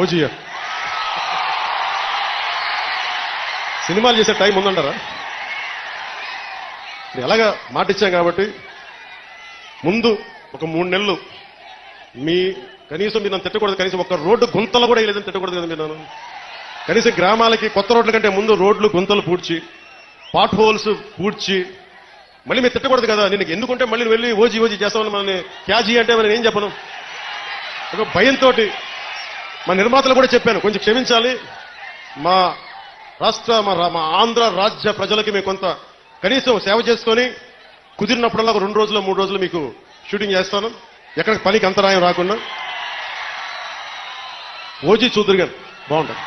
OG సినిమాలు చేసే time ఉందంటారా? ఎలాగా మాటిచ్చాం కాబట్టి ముందు ఒక 3 నెలలు మీ కనీసం మీరు నన్ను తిట్టకూడదు, కనీసం ఒక రోడ్డు గుంతలు కూడా వేయలేదని తిట్టకూడదు కదా మీరు నన్ను. కనీసం గ్రామాలకి కొత్త రోడ్ల కంటే ముందు రోడ్లు గుంతలు పూడ్చి పాట్ హోల్స్ పూడ్చి మళ్ళీ మీరు తిట్టకూడదు కదా. నేను ఎందుకుంటే మళ్ళీ వెళ్ళి ఓజీ చేస్తామని మనల్ని క్యాజీ అంటే మనం ఏం చెప్పను. ఒక భయంతో మా నిర్మాతలు కూడా చెప్పాను, కొంచెం క్షమించాలి, మా రాష్ట్ర మా ఆంధ్ర రాజ్య ప్రజలకి మేము కొంత కనీసం సేవ చేసుకొని కుదిరినప్పుడల్లా ఒక 2 రోజులు 3 రోజులు మీకు షూటింగ్ చేస్తాను, ఎక్కడ పనికి అంతరాయం రాకుండా. ఓజీ చూద్దరు గారు బాగుంటుంది.